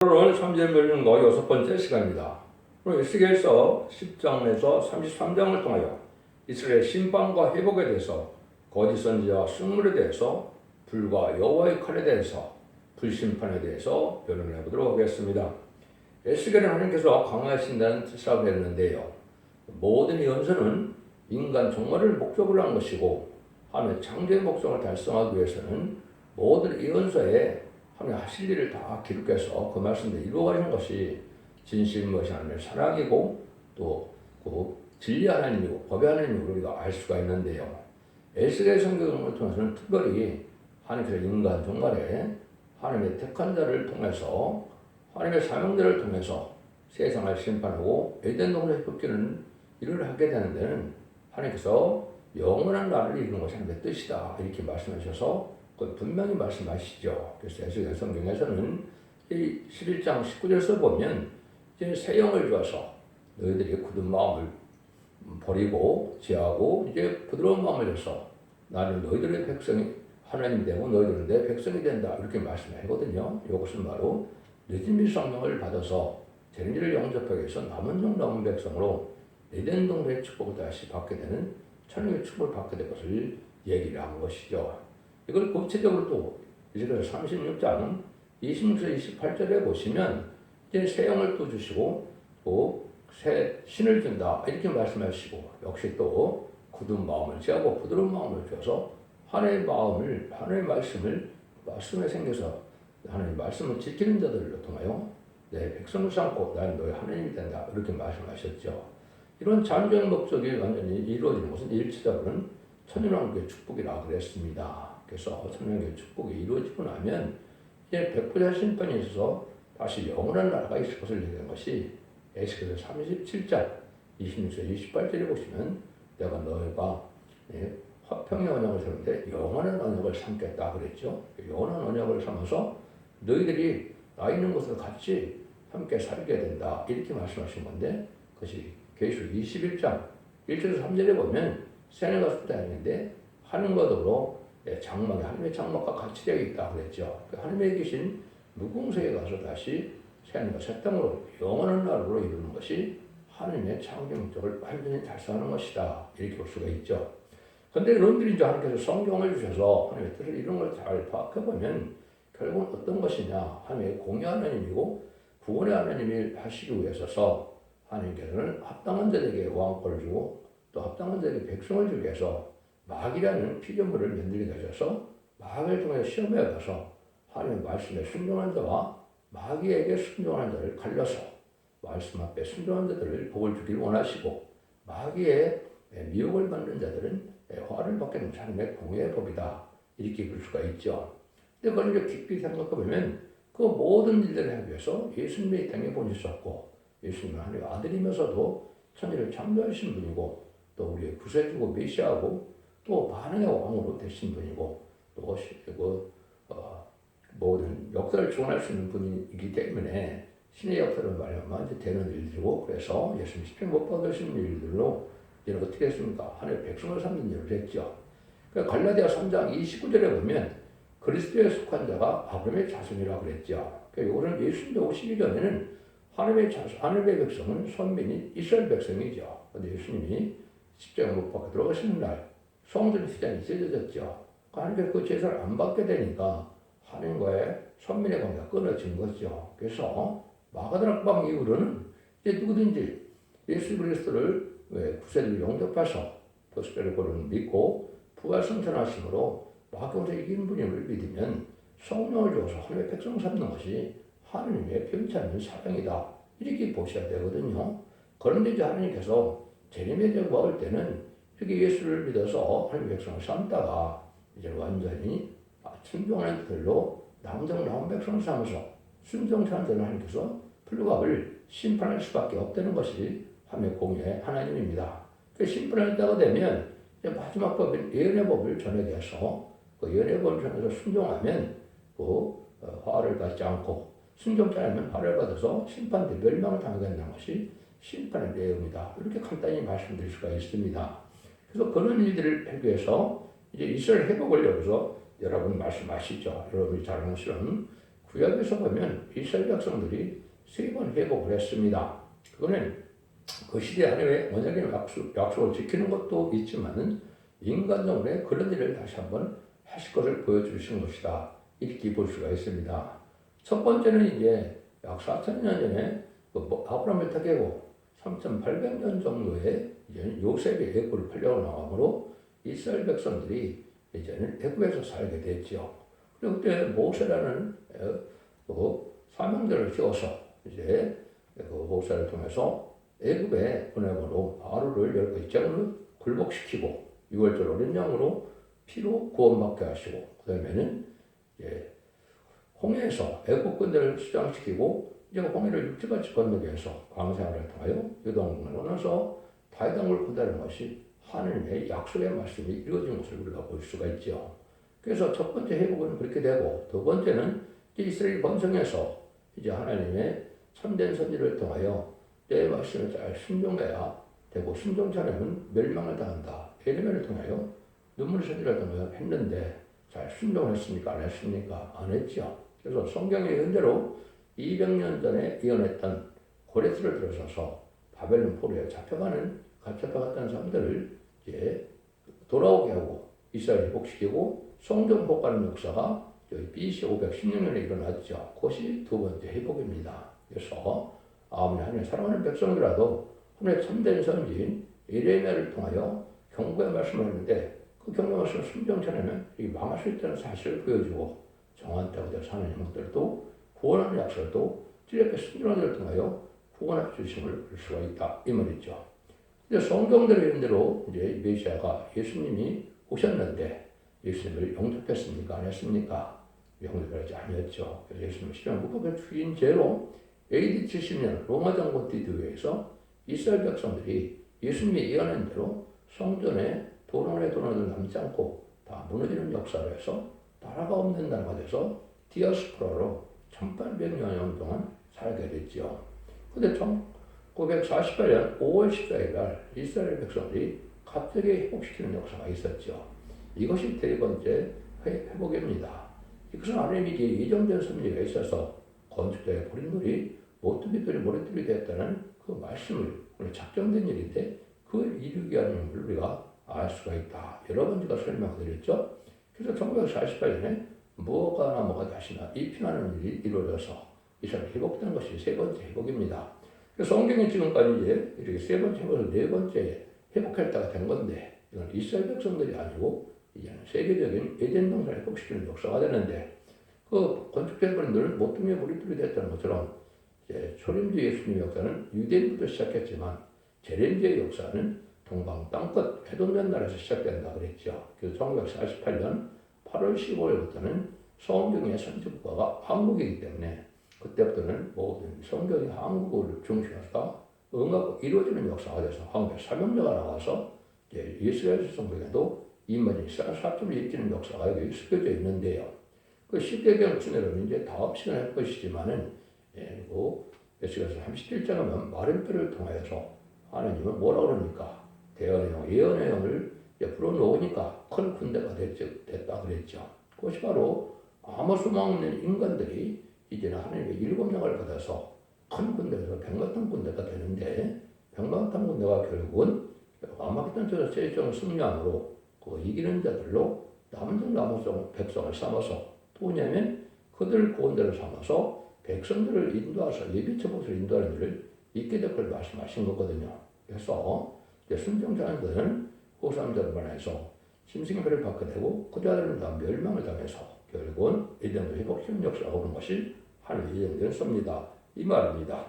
오늘은 3절 말씀과 6번째 시간입니다. 오늘 에스겔서 10장에서 33장을 통하여 이스라엘 심판과 회복에 대해서, 거짓 선지자와 승물에 대해서, 불과 여호와의 칼에 대해서, 불심판에 대해서 변론해 보도록 하겠습니다. 에스겔은 하나님께서 강하신다는 뜻을 내렸는데요, 모든 연서는 인간 종말을 목적으로 한 것이고, 하나님의 창조의 목적을 달성하기 위해서는 모든 예언서에 하나님 하실 일을 다 기록해서 그 말씀을 이루어가는 것이 진실인 것이 하나님의 사랑이고, 또 그 진리 하나님이고 법의 하나님이고 우리가 알 수가 있는데요. 에스겔 성경을 통해서는 특별히 하나님께서 인간 종말에 하나님의 택한 자를 통해서, 하나님의 사명자를 통해서 세상을 심판하고 에덴 동산의 회복기는 일을 하게 되는 데는 하나님께서 영원한 나라를 이루는 것이 하나님의 뜻이다, 이렇게 말씀하셔서 분명히 말씀하시죠. 그래서 에스겔 성경에서는 이 11장 19절에서 보면 이제 새 영을 주어서 너희들이 굳은 마음을 버리고 제하고 이제 부드러운 마음을 줘서 나는 너희들의 백성이 하나님이 되고 너희들은 내 백성이 된다, 이렇게 말씀하거든요. 이것은 바로 늦은 성령을 받아서 재림을 영접하기 위해서 남은 종 남은 백성으로 에덴 동산의 축복을 다시 받게 되는 천국의 축복을 받게 될 것을 얘기를 한 것이죠. 이걸 구체적으로 또 이스라엘 36장 26절 28절에 보시면 이제 새 영을 또 주시고 또 새 신을 준다, 이렇게 말씀하시고, 역시 또 굳은 마음을 제하고 부드러운 마음을 줘서 하나님의 마음을, 하나님의 말씀에 생겨서 하나님의 말씀을 지키는 자들을 통하여 내 백성을 삼고 나는 너의 하나님이 된다, 이렇게 말씀하셨죠. 이런 잠정 목적이 완전히 이루어지는 것은 일치적으로는 천연왕국의 축복이라 그랬습니다. 그래서 천연왕국의 축복이 이루어지고 나면 이제 백부자 심판이 있어서 다시 영원한 나라가 있을 것을 얘기한 것이 에스겔 37장 26절 28절에 보시면 내가 너희가 화평의 언약을 세우는데 영원한 언약을 삼겠다 그랬죠. 영원한 언약을 삼아서 너희들이 나 있는 곳을 같이 함께 살게 된다, 이렇게 말씀하신 건데, 그것이 계시록 21장 1절에서 3절에 보면 새내가 쏟아지는데 하늘과 더불어 장막이 하나님의 장막과 같이 되어 있다 그랬죠. 하나님에 계신 무궁석에 가서 다시 새하늘과 새 땅으로 영원한 나라로 이루는 것이 하나님의 창조 목적을 완전히 달성하는 것이다, 이렇게 볼 수가 있죠. 그런데 여러분들이 이제 하나님께서 성경을 주셔서 하나님의 뜻을 이런 걸 잘 파악해보면 결국은 어떤 것이냐, 하나님의 공의 하나님이고 구원의 하나님이 하시기 위해서 하나님께서는 합당한 자에게 왕권을 주고 또 합당한 자에게 백성을 주기 위해서 마귀라는 피조물을 만들게 하셔서 마귀를 통해 시험에 가서 하나님의 말씀에 순종한 자와 마귀에게 순종하는 자를 갈려서 말씀 앞에 순종한 자들을 복을 주기를 원하시고, 마귀의 미혹을 받는 자들은 화를 받게 되는 하나님의 공의의 법이다, 이렇게 볼 수가 있죠. 근데 그걸 이제 깊이 생각해보면 그 모든 일들을 하기 위해서 예수님이 이 땅에 보내셨고, 예수님은 하나님의 아들이면서도 천지를 창조하신 분이고 또 우리의 구세주고 메시아고 또 만왕의 왕으로 되신 분이고 또 모든 역사를 주관할 수 있는 분이기 때문에 신의 역사를 말하면 이제 되는 일들이고, 그래서 예수님 십자가 못 박으신 일들로 이제는 어떻게 했습니까? 하나님의 백성을 삼는 일을 했죠. 그러니까 갈라디아 3장 29절에 보면 그리스도에 속한 자가 아브라함의 자손이라고 그랬죠. 그러니까 이거는 예수님이 오시기 전에는 하나님의 백성은 선민이 이스라엘 백성이죠. 그런데 예수님이 십자가 못 박혀 들어가시는 날 성전 시장이 찢어졌죠. 하나님께서 그 제사를 안 받게 되니까 하나님과의 선민의 관계가 끊어진 거죠. 그래서 마가다락방 이후로는 이제 누구든지 예수 그리스도를 구세주를 영접해서 도스펠을 고르는 믿고 부활승천하심으로 마귀로부터 이긴 분임을 믿으면 성령을 주어서 하나님의 백성 삼는 것이 하나님의 변치 않는 사랑이다, 이렇게 보셔야 되거든요. 그런데 이제 하나님께서 재림의 적 먹을 때는 이렇게 예수를 믿어서 하나님의 백성을 삼다가 이제 완전히 순종하는 들로 남정 나온 백성을 삼아서 순종치 않은 들로 하나님께서 불갑을 심판할 수밖에 없다는 것이 하나님의 공의 하나님입니다. 그 심판할 때가 되면 마지막 법인 예언의 법을 전하게 해서 그 예언의 법을 전해서 순종하면 그 화를 받지 않고, 순종치 않으면 화를 받아서 심판대 멸망을 당하게 된다는 것이 심판의 내용이다, 이렇게 간단히 말씀드릴 수가 있습니다. 그래서 그런 일들을 하기 위해서 이제 이스라엘 회복을 여기서 여러분 말씀하시죠. 여러분이 잘 아시는 구약에서 보면 이스라엘 백성들이 3번 회복을 했습니다. 그거는 그 시대 하나님의 언약의 약속을 지키는 것도 있지만은 인간적으로 그런 일을 다시 한번 하실 것을 보여주신 것이다. 이렇게 볼 수가 있습니다. 첫 번째는 이제 약 4,000년 전에 아브라함을 택하고 3,800년 정도의 이제 요셉의 애굽을 팔려고 나감으로 이스라엘 백성들이 이제는 애굽에서 살게 됐죠. 그리고 그때 모세라는 사명자를 세워서 이제 그 모세를 통해서 애굽의 보내므로 바로를 10가지 재물을 굴복시키고 6월절 어린 양으로 피로 구원받게 하시고 그 다음에는 이제 홍해에서 애국 군대를 수장시키고 이제 홍해를 육지같이 건너게 해서 광생활을 통하여 요동강을 건너서 다이당을 구다는 것이 하나님의 약속의 말씀이 이루어진 것을 우리가 볼 수가 있죠. 그래서 첫 번째 회복은 그렇게 되고 두 번째는 이스라엘 번성에서 이제 하나님의 참된 선지를 통하여 내 말씀을 잘 순종해야 되고 순종치 않으면 멸망을 당한다. 예레미야를 통하여 눈물의 선지를 통하여 했는데 잘 순종했습니까? 안 했습니까? 안 했죠. 그래서 성경의 현재로 200년 전에 예언했던 고레스를 들어서서 바벨론 포로에 잡혀갔던 사람들을 이제 돌아오게 하고 이스라엘 회복시키고 성전 복하는 역사가 BC 516년에 일어났죠. 그것이 두 번째 회복입니다. 그래서 아무리 하나님 사랑하는 백성이라도 하나님의 참된 선지인 예레미야를 통하여 경고의 말씀을 했는데 그 경고의 말씀을 순종치 않으면 망할 수 있다는 사실을 보여주고 정한 때부터 사는 형들도 구원하는 약속도 이렇게 순종하는 것을 통하여 구원할 주심을 볼 수가 있다 이 말이죠. 이제 성경대로 이런 대로 이제 메시아가 예수님이 오셨는데 예수님을 영접했습니까? 안 했습니까? 영접하지 아니었죠. 그래서 예수님을 십자가에 죽인 죄로 AD 70년 로마 장군 디도에서 이스라엘 백성들이 예수님이 예언한 대로 성전에 도ron에 남지 않고 다 무너지는 역사로 해서 나라가 없는 나라가 돼서 디아스포라로 1800년 동안 살게 됐죠. 근데 1948년 5월 14일 날 이스라엘 백성들이 갑자기 회복시키는 역사가 있었죠. 이것이 세 번째 회복입니다. 이것은 하나님이 예정된 섭리가 있어서 건축자의 보린돌이 모퉁이돌이 모래돌이 되었다는 그 말씀을 오늘 작정된 일인데 그걸 이루기 위한 힘을 우리가 알 수가 있다. 여러 번 제가 설명드렸죠. 그래서 1948년에 뭐가 다시나 이 피나는 일이 이루어져서 이스라엘이 회복된 것이 세 번째 회복입니다. 그래서 성경이 지금까지 이제 이렇게 세 번째 회복을 네 번째 회복했다가 된 건데 이건 이스라엘 백성들이 아니고 이제는 세계적인 에덴 동산을 회복시키는 역사가 되는데 그 건축자분들은 모퉁이에 머리털이 됐다는 것처럼 이제 초림주 예수님의 역사는 유대인부터 시작했지만 제렌지의 역사는 동방 땅끝 해동된 나라에서 시작된다 그랬죠. 그래서 1948년 8월 15일부터는 성경의 선지국가가 한국이기 때문에 그때부터는 모든 성경이 한국을 중심으로 응하고 이루어지는 역사가 돼서 한국에 사명자가 나와서 이제 이스라엘 성경에도 이만희 사점을 일으키는 역사가 여기 숨겨져 있는데요. 그 십계경 순회로는 이제 다음 시간에 할 것이지만은 에스겔서 37장에 보면 마른뼈를 통하여서 하나님은 뭐라 그러니까 대언의 영, 예언의 영을 불어놓으니까 큰 군대가 됐다 그랬죠. 그것이 바로 아무 소망 없는 인간들이 이제는 하나님의 7명을 받아서 큰 군대에서 백마탄 군대가 되는데 백마탄 군대가 결국은 아마겟돈 전투에서 최종 승리함으로 그 이기는 자들로 남은 백성을 삼아서 또냐면 그들 구원대로 삼아서 백성들을 인도하서 예비처복을 인도하는 일을 있게 될 걸 말씀하신 거거든요. 그래서 순종자들은 그 사람들을 만나서 심승의 받게 되고 그 자들은 다 멸망을 당해서 결국은 에덴도 회복시키는 역사가 오는 것이 하나님의 예정된 섭니다. 이 말입니다.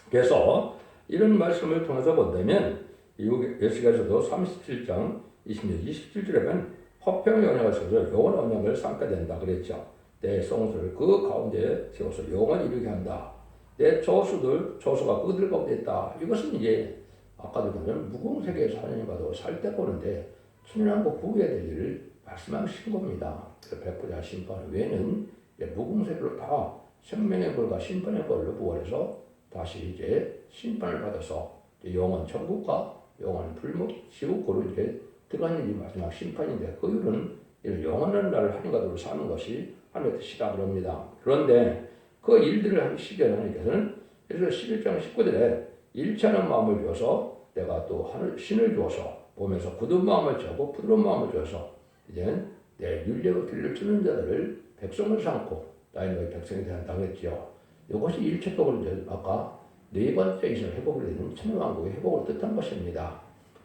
그래서 이런 말씀을 통해서 본다면 에스겔서도 37장 26, 27절에 보면 화평의 언약을 세워서 영원한 언약을 삼게 된다 그랬죠. 내 성소를 그 가운데 세워서 영원히 이루게 한다. 내 조수가 그들 가운데 있다. 이것은 이제 아까도 보면 무공세계에서 하나님과도 살 때 보는데 천년왕국 후에 될 일을 말씀하신 겁니다. 백부자 심판 외에는 무공세계로 다 생명의 벌과 심판의 벌로 부활해서 다시 이제 심판을 받아서 영원 천국과 영원 불목 지옥으로 이제 들어가는 일이 마지막 심판인데 그 일은 이런 영원한 날을 하나님과 사는 것이 하나님의 뜻이다 그럽니다. 그런데 그 일들을 하기 시기에 하나님께서는 그래서 11장 19절에 잃지 않은 마음을 주어서 내가 또 하늘 신을 주어서 보면서 굳은 마음을 주고 부드러운 마음을 주어서 이제는 내 윤례의 길을 주는 자들을 백성을 삼고 나의 너희 백성이 되었다 그랬지요. 이것이 일체적으로 이제 아까 네 번째 이스라엘 회복을 되는 천년왕국의 회복을 뜻한 것입니다.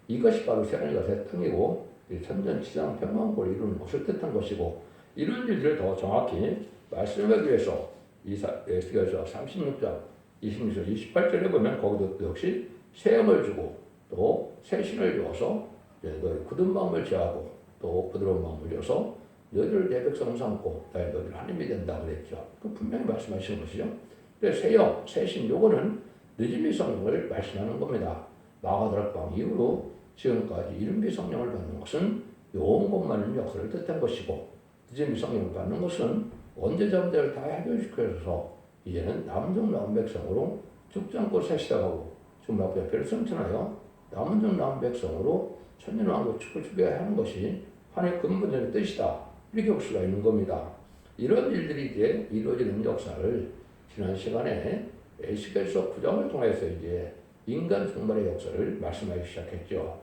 이것이 바로 새하늘과 새 땅이고 천전지상 평강국을 이루는 것을 뜻한 것이고 이런 일들을 더 정확히 말씀하기 위해서 에스겔서 36장 26절 28절에 보면 거기도 역시 새 영을 주고 또 새 신을 주어서 너희 굳은 마음을 제하고 또 부드러운 마음을 줘서 너희를 내 백성 삼고 너희를 하나님이 된다 그랬죠. 그 분명히 말씀하시는 것이죠. 새 영, 새 신 요거는 늦은비 성령을 말씀하는 겁니다. 마가다락방 이후로 지금까지 이른비 성령을 받는 것은 영원 많은 역사를 뜻한 것이고 늦은비 성령을 받는 것은 원죄자들을 다 해결시켜서 이제는 남종 남은 백성으로 죽지 않고 새 시작하고 지금 앞에 별성천하여 남은 종 남은 백성으로 천년왕국 축을 주게 하는 것이 하나님의 근본적인 뜻이다. 이렇게 볼 수가 있는 겁니다. 이런 일들이 이제 이루어지는 역사를 지난 시간에 에스겔서 9장을 통해서 이제 인간 종말의 역사를 말씀하기 시작했죠.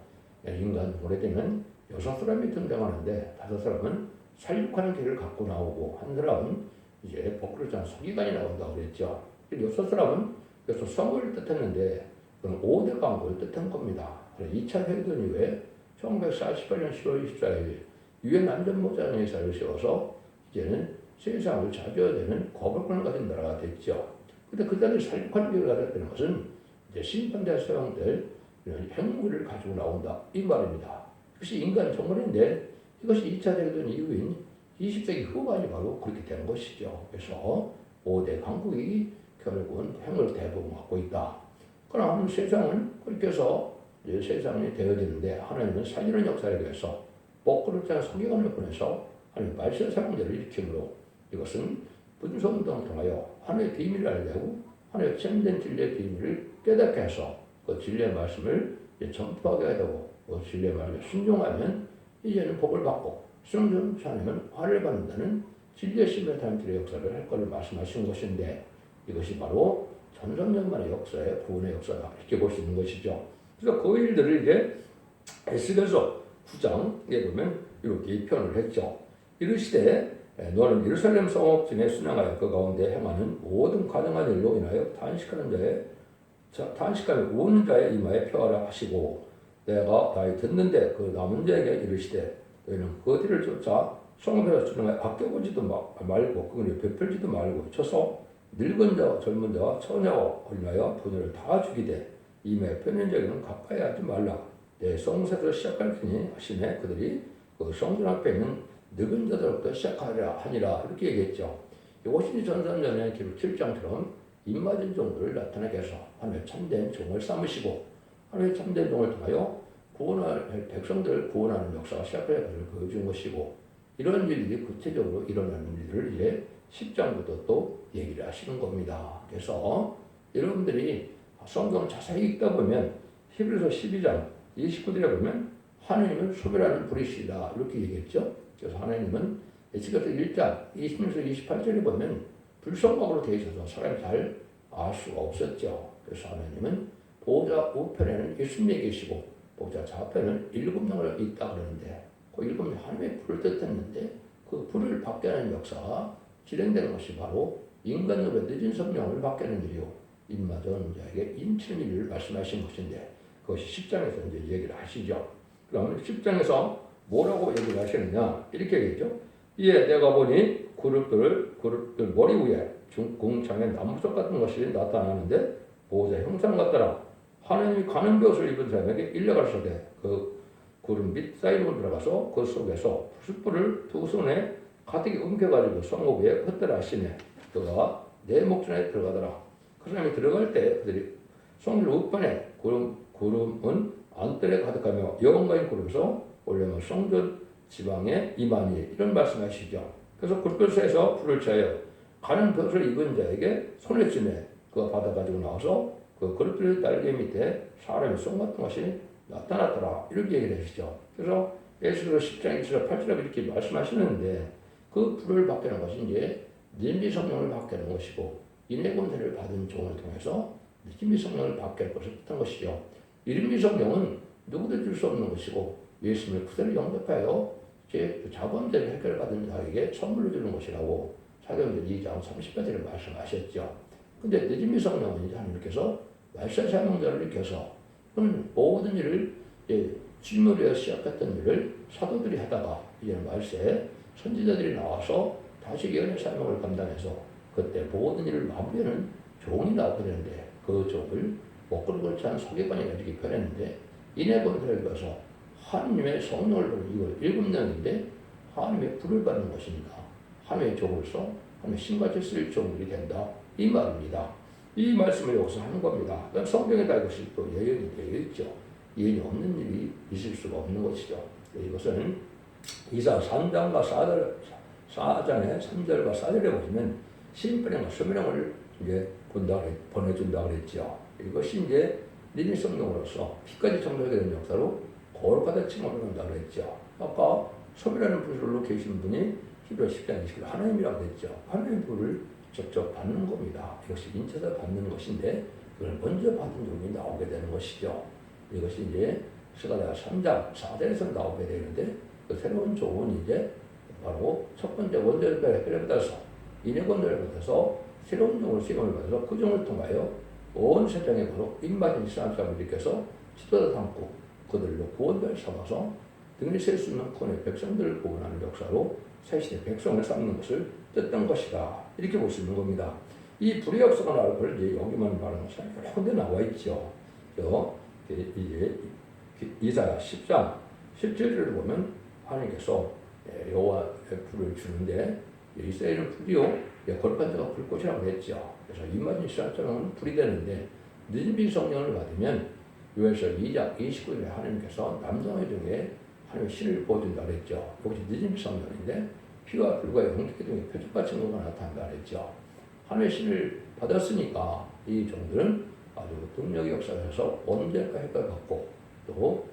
인간 오래되면 6사람이 등장하는데 5사람은 살육하는 길을 갖고 나오고 한 사람은 이제 복그릇 한 서기관이 나온다고 그랬죠. 6사람은 그래서 성을 뜻했는데 그건 5대 강국을 뜻한 겁니다. 2차 회전 이후에 1948년 10월 24일 유엔 안전보장회의사를 세워서 이제는 세상을 자주어야 되는 거부권을 가진 나라가 됐죠. 근데 그 자리에 살육하는 길을 가졌다는 것은 이제 심판대에 사용될 이런 핵무기를 가지고 나온다 이 말입니다. 그것이 인간 정권인데 이것이 2차 대전 이후인 20세기 후반이 바로 그렇게 되는 것이죠. 그래서 5대 강국이 결국은 핵을 대부분 갖고 있다. 그러나 세상은 그렇게 해서 이제 세상이 되어지는데 하나님은 살리는 역사에 대해서 복그릇자 서기관을 보내서 하나님 말씀 사용자를 일으킴으로 이것은 분성운동을 통하여 하나님의 비밀을 알려고 하나님의 참된 진리의 비밀을 깨닫게 해서 그 진리의 말씀을 전파하게 되고 그 진리의 말씀에 순종하면 이제는 복을 받고 순종치 않으면 화를 받는다는 진리의 심의 단일의 역사를 할 것을 말씀하신 것인데 이것이 바로 천성년만의 역사의 구원의 역사다 이렇게 볼 수 있는 것이죠. 그래서 그 일들을 이제 에스겔서 9장에 보면 이렇게 표현을 했죠. 이르시되 너는 예루살렘 성읍진에 순항하여 그 가운데 행하는 모든 가능한 일로 인하여 단식하며 우는 자의 이마에 표하라 하시고 내가 다이 듣는데 그 남은 자에게 이르시되 너희는 그 뒤를 쫓아 성읍에서 순항하여 아껴보지도 말고 그걸 베풀지도 말고 쳐서 늙은 자와 젊은 자와 처녀와 어린아이와 부녀를 다 죽이되 이마에 펴는 자에게는 가까이 하지 말라. 내 성소에서 시작할 테니 하시네 그들이 그 성전 앞에 있는 늙은 자들부터 시작하리라 하니라 이렇게 얘기했죠. 이것이 전산전의 기록 7장처럼 입맞은 종들을 나타나게 해서 하나님의 참된 종을 삼으시고 하나님의 참된 종을 통하여 구원할 백성들을 구원하는 역사가 시작할 것을 보여준 것이고 이런 일들이 구체적으로 일어나는 일들을 이제 10장부터 또 얘기를 하시는 겁니다. 그래서 여러분들이 성경을 자세히 읽다 보면 히브리서 12장 29절에 보면 하나님은 소멸하는 불이시다 이렇게 얘기했죠. 그래서 하나님은 에스겔서 1장 26에서 28절에 보면 불성막으로 되어 있어서 사람이 잘 알 수가 없었죠. 그래서 하나님은 보호자 우편에는 예수님이 계시고 보호자 좌편에는 7명을 있다 그러는데 그 7명 하나님의 불을 뜻했는데 그 불을 받게 하는 역사가 진행되는 것이 바로 인간으로 늦은 성령을 받게 하는 일이요 입맞은 자에게 인치는 일을 말씀하신 것인데 그것이 10장에서 이제 얘기를 하시죠. 그러면 10장에서 뭐라고 얘기를 하시느냐 이렇게 얘기했죠. 이에 내가 보니 그룹들 머리 위에 궁창에 나무석 같은 것이 나타나는데 보호자 형상 같더라. 하나님이 가는 벼슬을 입은 사람에게 일러가시되 그 구름 밑 사이로 들어가서 그 속에서 숯불을 두 손에 가득히 옮겨가지고 성읍 위에 흩더라 하시네. 그가 내 목전에 들어가더라. 그 사람이 들어갈 때 그들이 성전 우편에 구름은 안뜰에 가득하며 여호와의 구름에서 올려면 성전 지방에 이만희 이런 말씀하시죠. 그래서 굴볕에서 불을 쬐어 가는 벼슬을 입은 자에게 손에 쥐매 그가 받아가지고 나와서 그 그릇들 날개 밑에 사람의 손 같은 것이 나타났더라 이렇게 얘기를 하시죠. 그래서 예수께서 10장 1절 8절에 이렇게 말씀하시는데 그 불을 받게 하는 것이 이제 느림비 성령을 받게 하는 것이고 인의 권세를 받은 종을 통해서 느림비 성령을 받게 할 것을 뜻한 것이죠. 느림비 성령은 누구도 줄 수 없는 것이고 예수님의 그대로 영접하여 제 자본대로 해결받은 자에게 선물로 주는 것이라고 사도행전 2장 30절에 말씀하셨죠. 근데 느림비 성령은 이제 하나님께서 말세 사명자를 일으켜서 모든 일을 질무리에 시작했던 일을 사도들이 하다가 이제 말세 선지자들이 나와서 다시 예언의 사명을 감당해서 그때 모든 일을 마무리하는 종이 나오게 되는데 그 종을 먹구름 걸치 한 서기관이가 이렇게 변했는데 인의 권세를 받아서 하나님의 성령을 받는 이거 7명인데 하나님의 불을 받는 것입니다. 하나님의 종으로서 하나님의 신같이 쓰일 종들이 된다 이 말입니다. 이 말씀을 여기서 하는 겁니다. 성경에다 이것이 또 예언이 되어 있죠. 예언이 없는 일이 있을 수가 없는 것이죠. 이것은 이사 3장과 4장의 3절과 4절에 보시면 신분과 소명을 이제 보내준다 그랬죠. 이것이 이제 니네 성령으로서 피까지 정결하게 된 역사로 거룩하다 칭을 한다 그랬죠. 아까 소명하는 불로 계신 분이 히브리 10장 20절 하나님이라고 했죠. 하나님의 불을 직접 받는 겁니다. 이것이 인체에서 받는 것인데 그걸 먼저 받은 종이 나오게 되는 것이죠. 이것이 이제 스가랴 3장 4절에서 나오게 되는데 그 새로운 종은 이제 바로 첫 번째 원죄를 받아서 인의 권세를 받아서 새로운 종을 시험을 받아서 그 종을 통하여 온 세상에 바로 입맞은 이스라엘 사람을 일으켜서 지도자 삼고 그들로 구원자를 삼아서 등을 셀 수 있는 권의 백성들을 구원하는 역사로 새시대 백성을 삼는 것을 뜻한 것이다. 이렇게 볼 수 있는 겁니다. 이 불의 역사가 나올 걸 이제 여기만 말하는 것이 아니라 여러 군데 나와 있죠. 이제 이사야 10장 17절을 보면 하나님께서 여호와의 불을 주는데 이스라엘은 불이요 거룩한 불꽃이라고 했죠. 그래서 입맞은 이스라엘은 불이 되는데 느림비 성령을 받으면 요에서 2장 29절에 하나님께서 남성의 중에 하나님의 신을 보여준다 그랬죠. 이것이 느림비 성령인데 피와 불과 영계 등의 표적과 증거가 나타난다 그랬죠. 하나님의 신을 받았으니까 이 종들은 아주 능력의 역사에서 언제까 획을 받고 또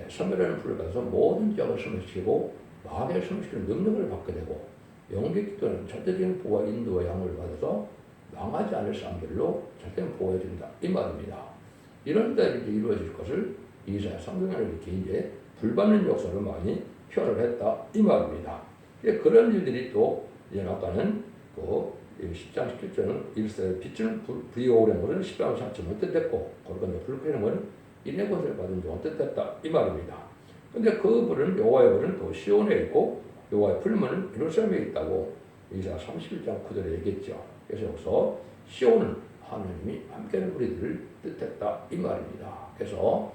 선멸하는 불을 받아서 모든 지역을 섬멸시키고 마귀를 섬멸시키는 능력을 받게 되고 영계 또는 절대적인 보호와 인도와 양을 받아서 망하지 않을 사람들로 절대적인 보호해준다 이 말입니다. 이런 때를 이루어질 것을 이사야 성경을 이렇게 이제 불받는 역사를 많이 표현을 했다 이 말입니다. 그런 일들이 또 이제 아까는 그 10장 17절은 이르시되 빛은 불이 오는 것은 10장 3절은 뜻했고 거룩한 불을 펴는 것은 인의 권세를 받은 종은 뜻했다 이 말입니다. 근데 그 불은 여호와의 불은 또 시온에 있고 여호와의 풀무는 예루살렘에 있다고 이사야 31장 9절에 얘기했죠. 그래서 여기서 시온은 하나님이 함께하는 무리들을 뜻했다 이 말입니다. 그래서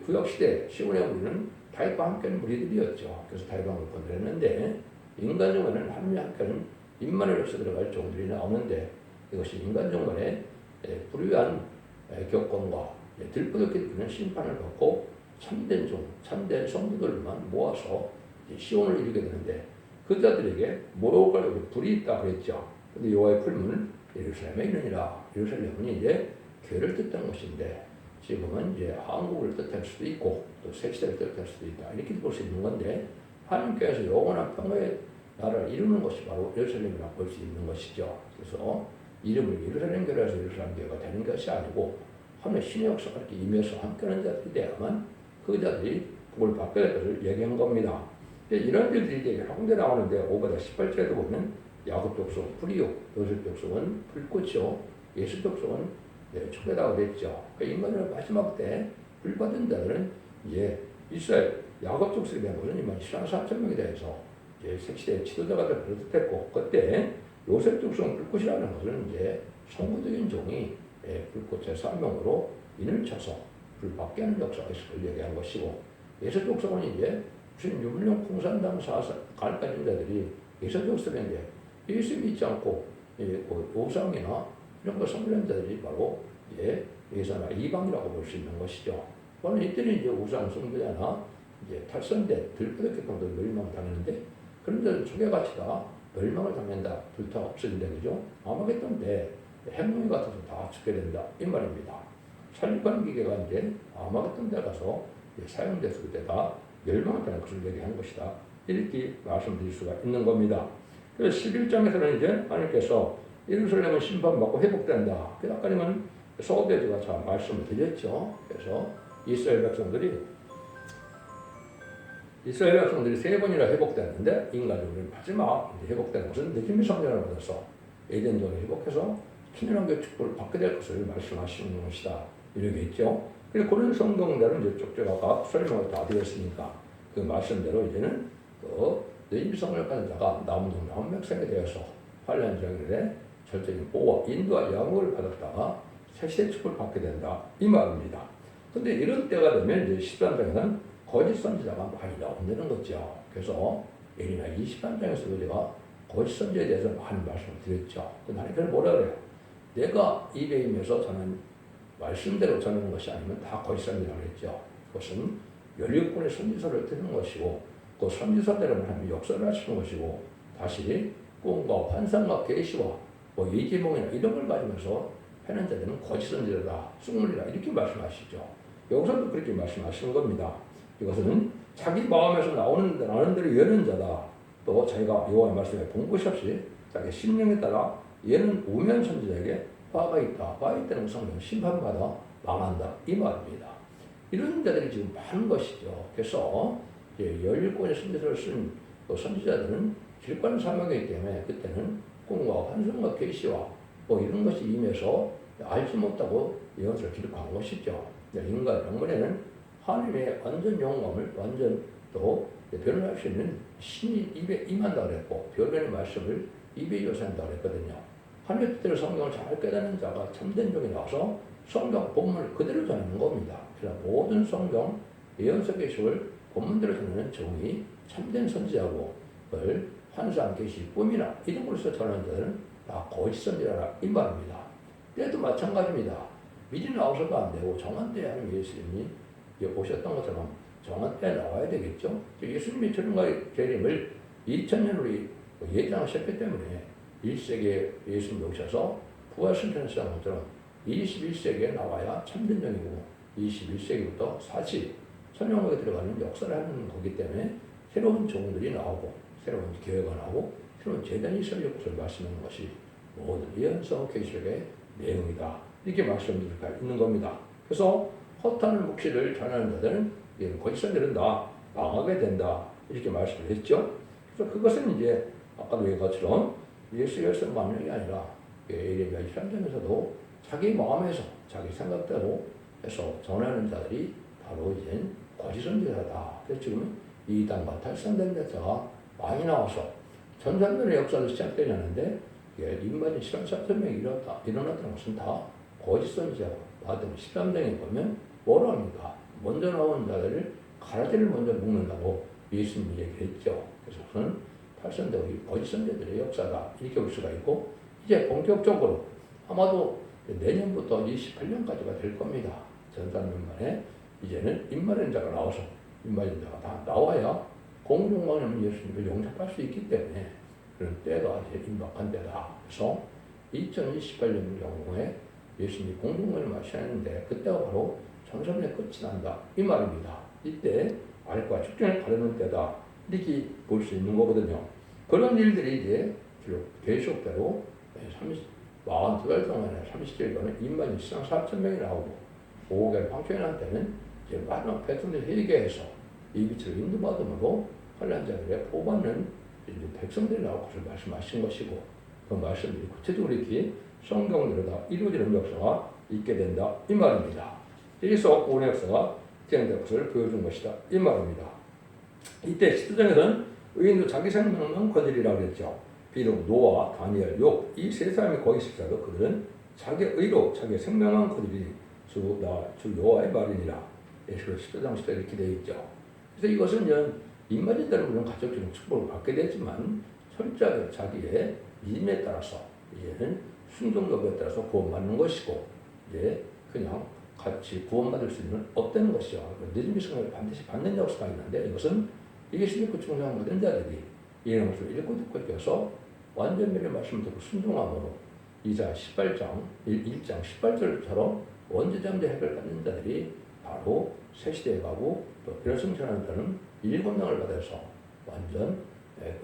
구약시대 시온의 무리는 다윗과 함께하는 무리들이었죠. 그래서 다윗왕을 건드렸는데 인간정원은 하나님이 함께하는 임마누엘에서 들어갈 종들이 나오는데 이것이 인간정원의 불의한 교권과 들끓게 되는 심판을 받고 참된 종, 참된 성도들만 모아서 시온을 이루게 되는데 그 자들에게 모로갈 불이 있다 그랬죠. 근데 여호와의 풀무는 예루살렘에 있느니라. 예루살렘은 이제 교회를 뜻한 것인데 지금은 이제 한국을 뜻할 수도 있고 또 새시대를 뜻할 수도 있다. 이렇게 볼 수 있는 건데 하나님께서 영원한 평화의 나라를 이루는 것이 바로 예루살렘이라고 볼 수 있는 것이죠. 그래서 이름을 예루살렘 교회에서 예루살렘 교회가 되는 것이 아니고 하나님의 신의 역사가 이렇게 임해서 함께하는 자들이 돼야만 그 자들이 복을 받게 될 것을 얘기한 겁니다. 이런 일들이 이제 여러 군데 나오는데 5장 18절에도 보면 야곱 족속은 불이요, 요셉 족속은 불꽃이요, 예수 족속은 초계다고 됐죠. 그러니까 인간의 마지막 때 불받은 자들은 이제 이스라엘 야곱 족속에 대한 것은 이만 14,000명에 대해서 이제 색시대의 지도자가 될 것을 뜻했고 그때 요셉 족속은 불꽃이라는 것은 이제 성부적인 종이 불꽃의 사명으로 인을 쳐서 불받게 하는 역사가 있을 걸 얘기한 것이고 예수 족속은 이제 무슨 유물용 풍산당 가르쳐진 자들이 예수 족속인데 예수 믿지 않고 우상이나 이런 거 섬기는 자들이 바로 예수나 이방이라고 볼 수 있는 것이죠. 물론 이들이 이제 우상 숭배자나 이제 탈선된 들끓게 정도 멸망을 당했는데 그런 자들 초계같이 다 멸망을 당한다, 불타 없어진다 그죠? 아마겟돈 때 핵무기 같아서 다 죽게 된다 이 말입니다. 살림관 기계가 이제 아마겟돈 때 가서 사용됐을 때 다 멸망한다는 것을 얘기하는 것이다. 이렇게 말씀드릴 수가 있는 겁니다. 그래서 11장에서는 이제 하나님께서 예루살렘은 심판받고 회복된다. 그래서 아까님은 소대주가 잘 말씀을 드렸죠. 그래서 이스라엘 백성들이 세 번이나 회복됐는데 인간적으로 마지막 회복된 것은 느낌의 성전을 받아서 에덴동을 회복해서 천년왕국의 축복을 받게 될 것을 말씀하시는 것이다. 이렇게 있죠. 그리고 그런 성경대로 이제 쭉쭉 아까 설명을 다 드렸으니까 그 말씀대로 이제는 내 성을 가진 자가 남은 동네 한 백성이 되어서 환란장일에 절대적인 보호와 인도와 양육을 받았다가 새시대 축복을 받게 된다. 이 말입니다. 근데 이런 때가 되면 이제 13장에는 거짓 선지자가 많이 나온다는 거죠. 그래서 예리나 23장에서도 제가 거짓 선지자에 대해서 많은 말씀을 드렸죠. 그 하나님께서 뭐라 그래요? 내가 입에 임해서 저는 말씀대로 전하는 것이 아니면 다 거짓 선지자라고 했죠. 그것은 16권의 선지서를 듣는 것이고 그 선지서대로만 하면 역사를 하시는 것이고 다시 꿈과 환상과 계시와 예지몽이나 이런 걸 가지면서 하는 자들은 거짓 선지자다, 쑥물이다 이렇게 말씀하시죠. 여기서도 그렇게 말씀하시는 겁니다. 이것은 자기 마음에서 나오는 대로 여는 자다. 또 자기가 여호와의 말씀에 본 것이 없이 자기 심령에 따라 얘는 우면 선지자에게 바가 있다. 바 있다는 성경 심판받아 망한다. 이 말입니다. 이런 자들이 지금 많은 것이죠. 그래서 17권의 선지서를 쓴 선지자들은 길관 사명이기 때문에 그때는 꿈과 환상과 계시와 이런 것이 임해서 알지 못하고 예언서를 기록한 것이죠. 인간 영문에는 하나님의 완전 영감을 완전 또 변론할 수 있는 신이 입에 임한다고 그랬고 변론의 말씀을 입에 요새한다고 그랬거든요. 하나님의 뜻대로 성경을 잘 깨닫는 자가 참된 종이 나와서 성경 본문을 그대로 전하는 겁니다. 그래서 모든 성경 예언서 계시를 본문대로 전하는 종이 참된 선지자고 그걸 환상, 계시, 꿈이나 이런 것으로 전하는 자들은 다 거짓 선지자라 이 말입니다. 때도 마찬가지입니다. 미리 나오셔도 안 되고 정한 때에 하는 예수님이 오셨던 것처럼 정한 때에 나와야 되겠죠. 예수님이 천국의 재림을 2000년으로 예정하셨기 때문에 1세기에 예수님이 오셔서 부활승천하신 것처럼 21세기에 나와야 참된 종이고 21세기부터 사실 천년왕국에 들어가는 역사를 하는 거기 때문에 새로운 종들이 나오고 새로운 교회가 나오고 새로운 제단이 있어질 것을 말씀하는 것이 모든 예언서 계시록의 내용이다. 이렇게 말씀드릴 수 있는 겁니다. 그래서 허탄한 묵시를 전하는 자들은 거짓 선지자들은 다 망하게 된다. 이렇게 말씀을 했죠. 그래서 그것은 이제 아까도 얘기한 것처럼 예수께서만이 아니라 예레미야 23장에서도 자기 마음에서 자기 생각대로 해서 전하는 자들이 바로 이제 거짓 선지자다. 그래서 지금 이단과 탈선된 자가 많이 나와서 전산면의 역사도 시작되려는데 인마진 실험 4,000명이 일어났다는 것은 다 거짓 선지자고 나왔더니 13장에 보면 뭐라 합니까? 먼저 나온 자들을 가라지를 먼저 묶는다고 예수님이 얘기했죠. 그래서 그것은 탈선되고 거짓 선지자들의 역사다. 이렇게 볼 수가 있고 이제 본격적으로 아마도 내년부터 28년까지가 될 겁니다. 전산면 만에 이제는 임마된 자가 나와서 임마된 자가 다 나와야 공중왕님 예수님을 영접할 수 있기 때문에 그런 때가 이제 임박한 때다. 그래서 2028년 영웅에 예수님이 공중왕을 마시는데 그때가 바로 천사문의 끝이 난다. 이 말입니다. 이때 알과 축전을 가르는 때다. 이렇게 볼 수 있는 거거든요. 그런 일들이 이제 계속대로 42달 동안에 37일 동안에 인만이 시상 4,000명이 나오고 5개월 방초연한 이제 많은 백성들이 회개해서 이 빛으로 인도받음으로 환란자들의 보받는 백성들이 나올 것을 말씀하신 것이고 그 말씀들이 구체적으로 이렇게 성경대로 다 이루어지는 역사가 있게 된다. 이 말입니다. 여기서 구원의 역사가 진행될 것을 보여준 것이다. 이 말입니다. 이때 10장에서는 의인도 자기 생명만 거느리라고 그랬죠. 비록 노아, 다니엘, 욥 이 세 사람이 거기 있을지라도 그들은 자기 의로 자기 생명만 거느리니 주 여호와의 말이니라. 예수로 10장 10절 이렇게 되어 있죠. 그래서 이것은 이제 인간인들은 물론 가족적인 축복을 받게 되지만 철저하게 자기의 믿음에 따라서 이제는 순종 여부에 따라서 구원받는 것이고 이제 그냥 같이 구원받을 수 있는 없다는 것이요. 늦은 미성을 반드시 받는 역사가 있는데 이것은 예수님의 그 충성한 모든 자들이 이런 것을 읽고 듣고 껴서 완전 미래 말씀을 듣고 순종함으로 이사 18장 1장 18절처럼 원죄장제 해결 받는 자들이 바로 새 시대에 가고 또 별승천하는 자는 일곱 명을 받아서 완전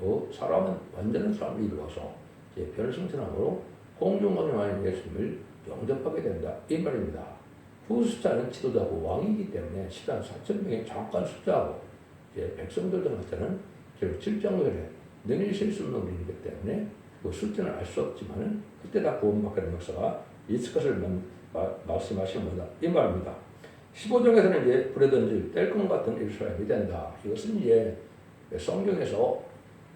그 사람은 완전한 사람을 이루어서 제 별승천함으로 공중권능하는 예수님을 영접하게 된다 이 말입니다. 그 숫자는 지도자고 왕이기 때문에 시간 4,000명의 잠깐 숫자하고 이제 백성들한테는 결국 질정을 능일실 수 없는 일이기 때문에 그 숫자는 알 수 없지만은 그때 다 구원받게 된 역사가 있을 것을 말씀하신 겁니다. 이 말입니다. 15장에서는 이제 불에 던질 뗄것 같은 이스라엘이 된다. 이것은 이제 성경에서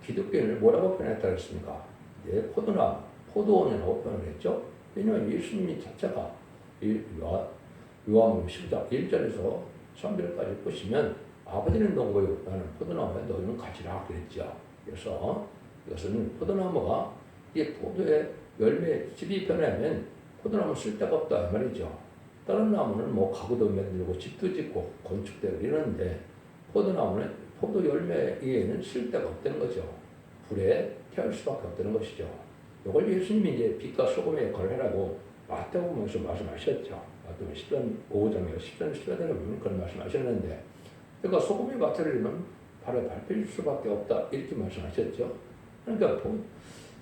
기독교인을 뭐라고 표현했다 그랬습니까? 이제 포도원이라고 표현을 했죠. 왜냐하면 예수님이 자체가 요한복음 10장 1절에서 3절까지 보시면 아버지는 농부요 나는 포도나무에 너희는 가지라 그랬죠. 그래서 이것은 포도나무가 이 포도의 열매 집이 변하면 포도나무 쓸 데가 없다 이 말이죠. 다른 나무는 뭐 가구도 만들고 집도 짓고 건축되고 이러는데 포도나무는 포도 열매 이외에는 쓸 데가 없다는 거죠. 불에 태울 수밖에 없다는 것이죠. 이걸 예수님이 이제 빛과 소금의 역할을 해라고 마태복음에서 말씀하셨죠. 마태복음 10장 5장에 10장 10절에 보면 그런 말씀하셨는데, 그러니까 소금이 마태를 바로 밟힐 수밖에 없다 이렇게 말씀하셨죠. 그러니까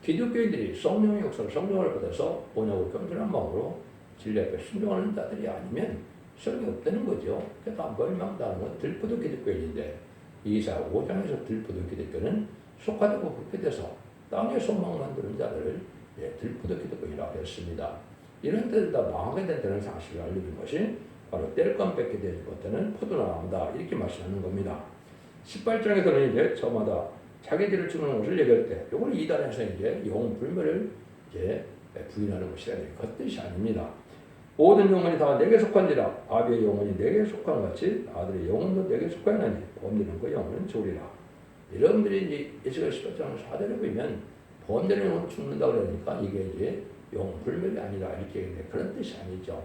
기독교인들이 성령의 역사를 성령을 받아서 온유하고 겸손한 마음으로 진리 앞에 순종하는 자들이 아니면 소용이 없다는 거죠. 그러니까 멸망당하는 건 들포도 기독교인인데 이사 5장에서 들포도 기독교는 속화되고 부패돼서 땅에 소망만 두는 자들을 들포도 기독교인이라고 했습니다. 이런 데들 다 망하게 된다는 사실을 알려준 것이 바로 뗄감 뺏게 되지 못하는 포도나무다 이렇게 말씀하는 겁니다. 18장에서는 이제 저마다 자기들을 주는 것을 얘기할 때 이걸 2단에서 이제 영불멸을 이제 부인하는 것이라 그 뜻이 아닙니다. 모든 영혼이 다 내게 속한지라 아비의 영혼이 내게 속한 같이 아들의 영혼도 내게 속하나니 범죄는 그 영혼은 죽으리라. 여러분들이 이제 예수가 18장 4절에 보면 범죄는 영혼 죽는다 그러니까 이게 이제 영불멸이 아니라 이렇게 얘기해. 그런 뜻이 아니죠.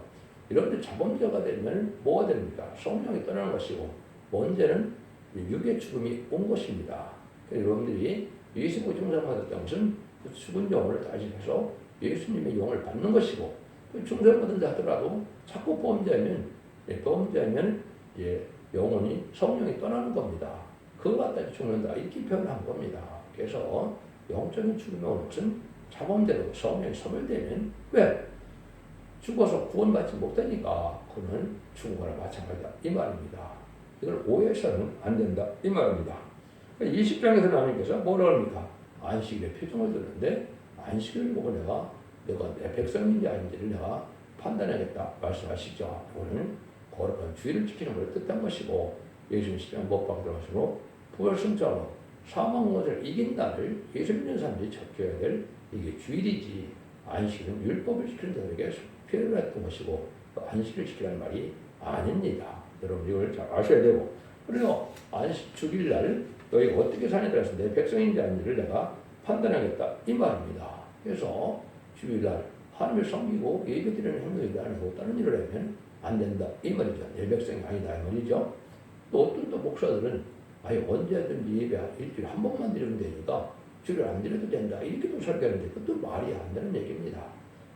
여러분들 자범죄가 되면 뭐가 됩니까? 성령이 떠나는 것이고 먼저는 육의 죽음이 온 것입니다. 여러분들이 예수님의 중생을 받았다는 것은 그 죽은 영혼을 다시 해서 예수님의 영을 받는 것이고 그 중생을 받은다 하더라도 자꾸 범죄하면 영혼이 성령이 떠나는 겁니다. 그거 갖다 죽는다 이렇게 표현한 겁니다. 그래서 영적인 죽음이 오는 것은 자범죄로 성령이 소멸되면 왜? 죽어서 구원받지 못하니까 그는 죽은 거나 마찬가지다 이 말입니다. 이걸 오해해서는 안 된다 이 말입니다. 20장에서 하나님께서 뭐라 합니까? 안식일의 표정을 드는데 안식일을 보고 내가 내 백성인지 아닌지를 내가 판단하겠다 말씀하시죠. 이거는 거룩한 주의를 지키는 것을 뜻한 것이고 예수님 십자가에 못 박혀가지고 부활승자로 사망 것을 이긴 날을 예수 믿는 사람들이 지켜야 될 이게 주일이지 안식일은 율법을 지키는 자들에게 필요로 했던 것이고 안식일을 지키라는 말이 아닙니다. 여러분 이걸 잘 아셔야 되고 그리고 안식 주일날 너희가 어떻게 사냐에 따라서 내 백성인지 아닌지를 내가 판단하겠다 이 말입니다. 그래서 주일날 하나님을 섬기고 예배드리는 행동을 아니고 다른 일을 하면 안 된다 이 말이죠. 내 백성이 아니다 이 말이죠. 또 어떤 또 목사들은 언제든지 예배 일주일에 한 번만 드리면 되니까 주일 안 드려도 된다 이렇게 또 설교하는데 그것도 말이 안 되는 얘기입니다.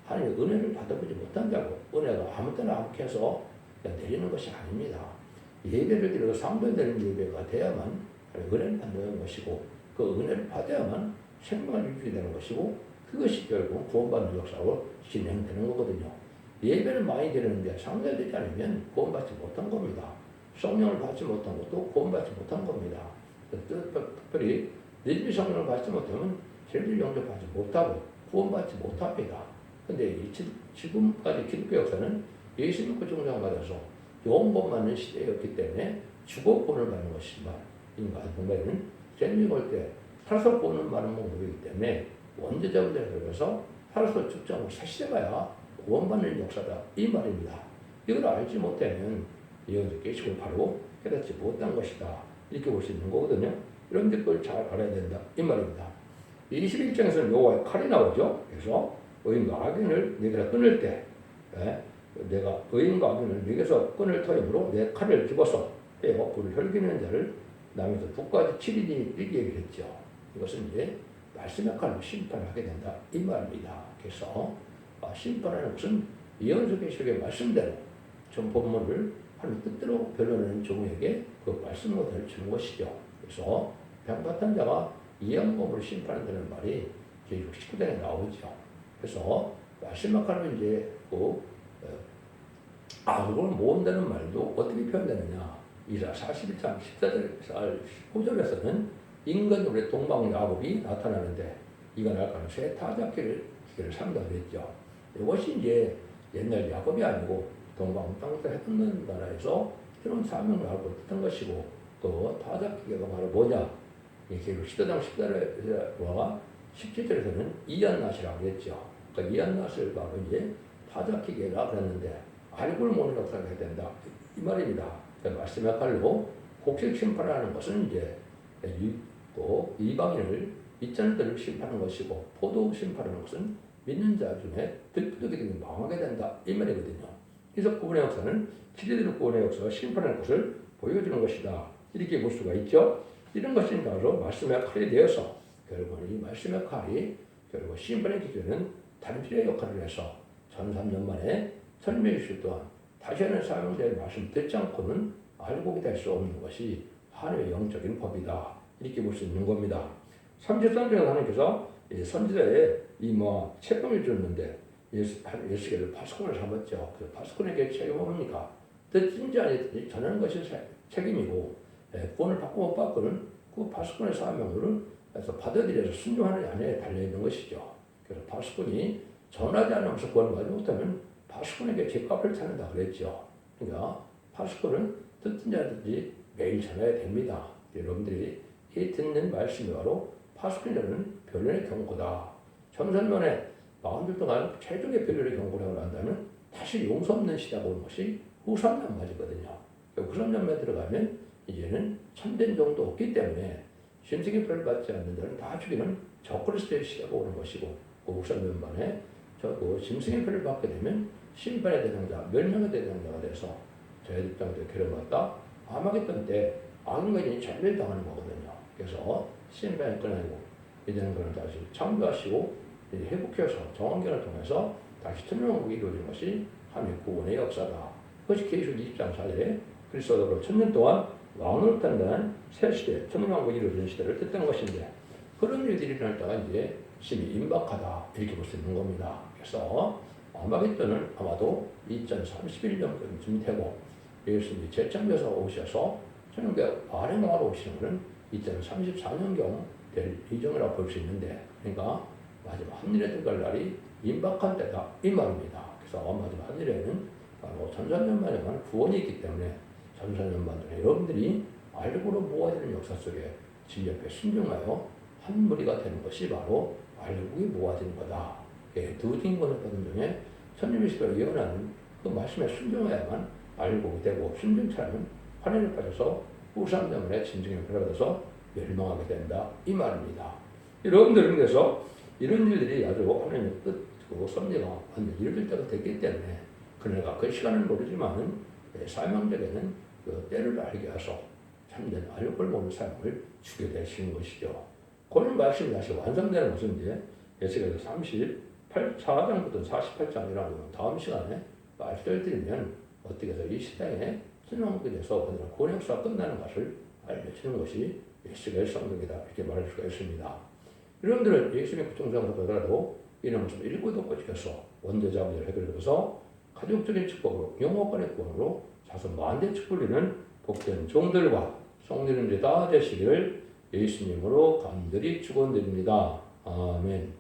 하나님의 은혜를 받아보지 못한다고 은혜가 아무 때나 아무렇게 해서 내리는 것이 아닙니다. 예배를 드려도 상반되는 예배가 돼야만 은혜를 받는 것이고 그 은혜를 받아야만 생명을 유지되는 것이고 그것이 결국 구원받는 역사로 진행되는 거거든요. 예배를 많이 드리는데 상달되지 않으면 구원받지 못한 겁니다. 성령을 받지 못한 것도 구원받지 못한 겁니다. 특별히 예비 성령을 받지 못하면 죄를 영접하지 못하고 구원받지 못합니다. 근데 지금까지 기독교 역사는 예수 믿고 종장을 받아서 영원 받는 시대였기 때문에 죽어 구원을 받는 것이지만 인간 동맹은 재림이 올 때 살아서 구원을 받는 목적이기 때문에 원죄자분들에 들어서 살아서 죽지 않고 새 시대 가야 구원받는 역사다 이 말입니다. 이걸 알지 못하면 예언적 계시를 바로 깨닫지 못한 것이다 이렇게 볼 수 있는 거거든요. 이런 그걸 잘 알아야 된다 이 말입니다. 21장에서는 여호와의 칼이 나오죠. 그래서 의인과 악인을 내게서 끊을 때 내가 의인과 악인을 내게서 끊을 터임으로 내 칼을 집어서 빼어 불을 혈기는 자를 남에서 북까지 7일이 이렇게 얘기했죠. 이것은 이제 말씀의 칼로 심판하게 된다 이 말입니다. 그래서 심판하는 것은 예언서 계시록의 말씀대로 전 본문을 하나님 뜻대로 변론하는 종에게 그 말씀을 주는 것이죠. 그래서 병받은 자가 이양몸을 심판한다는 말이 이제 69장에 나오죠. 그래서 말씀하면 이제 악을 모은다는 말도 어떻게 표현되느냐. 이사 41장 14절 15절에서는 인간으로의 동방 야곱이 나타나는데 이가 날 가능성에 타작기를 상다고 했죠. 이것이 이제 옛날 야곱이 아니고 동방 땅에서 해동는 나라에서 새로운 사명을 알고 있던 것이고 또 타작기가 바로 뭐냐. 이게 시도당 14절과 17절에서는 이안낫이라고 했죠. 그러니까 이안낫을 바로 이제 타작기계라 그랬는데 알고를 모르는 역사를 해야 된다. 이 말입니다. 그러니까 말씀의 칼로 곡식 심판하는 것은 이제 이방인을 이전들을 심판하는 것이고 포도 심판하는 것은 믿는 자 중에 득득이 되면 망하게 된다. 이 말이거든요. 그래서 구원의 역사는 기대되는 구원의 역사가 심판하는 것을 보여주는 것이다. 이렇게 볼 수가 있죠. 이런 것이 바로 말씀의 칼이 되어서 결국 이 말씀의 칼이 결국 심판의 기준은 단필의 역할을 해서 1300년 만에 설명해주실 동안 다시는 사용될 말씀 듣지 않고는 알고 될 수 없는 것이 하나님의 영적인 법이다. 이렇게 볼 수 있는 겁니다. 33장에 하나님께서 선지자의 책임을 줬는데 예수께서 파수꾼을 삼았죠. 그 파수꾼에게 책임은 뭡니까? 듣든지 아니든지 전하는 것이 책임이고 구원을 받고 못 받고는 그 파수꾼의 사명을 해서 받아들여서 순종하는 안에 달려있는 것이죠. 그래서 파수꾼이 전하지 않으면서 구원을 받지 못하면 파수꾼에게 죄값을 찾는다 그랬죠. 그러니까 파수꾼은 듣든지 아니든지 매일 전해야 됩니다. 여러분들이 이 듣는 말씀이 바로 파수꾼이라는 변론의 경고다. 전선만에 40일 동안 최종의 변론의 경고를 하고 난다면 다시 용서 없는 시대가 오는 것이 후삼년만이거든요. 후삼년만에 들어가면 이제는 참된 정도 없기 때문에 신세계 별을 받지 않는 자는 다 죽이는 적그리스도의 시대가 오는 것이고 그 후삼년 만에 짐승의 표를 받게 되면 심판의 대상자, 멸망의 대상자가 돼서 저의 입장도 괴로웠다. 아마겟돈 때 악인간이 전멸당하는 거거든요. 그래서 심판을 끊어내고 이제는 그런 다시 창조하시고 회복해서 정원견을 통해서 다시 천년왕국이 이루어진 것이 하나님의 구원의 역사다. 그것이 계시록 20장 4절에 그리스도로 1000년 동안 왕을 탄다는 새 시대, 천년왕국이 이루어진 시대를 뜻하는 것인데 그런 일들이 일어날 때가 이제 심히 임박하다. 이렇게 볼 수 있는 겁니다. 그래서 아마겟돈은 아마도 2031년쯤 되고 예수님이 재창조해서 오셔서 천년왕국 발행하러 오시는 것은 2034년경 될 예정이라고 볼 수 있는데 그러니까 마지막 하늘에 들어갈 날이 임박한 때다 이 말입니다. 그래서 마지막 하늘에는 바로 1300년 만에만 구원이 있기 때문에 1300년 만에 여러분들이 알고로 모아지는 역사 속에 진리 앞에 순종하여 한 무리가 되는 것이 바로 알곡이 모아지는 거다. 두 증거를 받은 중에 천년의 시대를 예언하는 그 말씀에 순종해야만 알곡이 되고 순종차라면 환란에 빠져서 후삼 때문에 진정에 들어가서 멸망하게 된다. 이 말입니다. 여러분들은 그래서 이런 일들이 아주 하나님의 뜻고 섭리가 완전 이루어질 때가 됐기 때문에 그네가 그 시간을 모르지만은 사명적에는 그 때를 알게 하소 참된 알곡을 모는 사명을 주게 되시는 것이죠. 그런 말씀이 다시 완성되는 것은 이제 에스겔서 34장부터 48장이라고 다음 시간에 말씀을 드리면 어떻게 해서 이 시대에 신앙하게 돼서 구원 역사가 끝나는 것을 알려주는 것이 예수의 성경이다 이렇게 말할 수가 있습니다. 여러분들은 예수님의 구통장을 보더라도 이런 것을 읽고도 꼬집어서 원죄자분을 해결해서 가족적인 축복으로 영혼간의 구원으로 자손 만대 축복이는 복된 종들과 성도님들이 다 되시기를 예수님으로 간절히 축원드립니다. 아멘.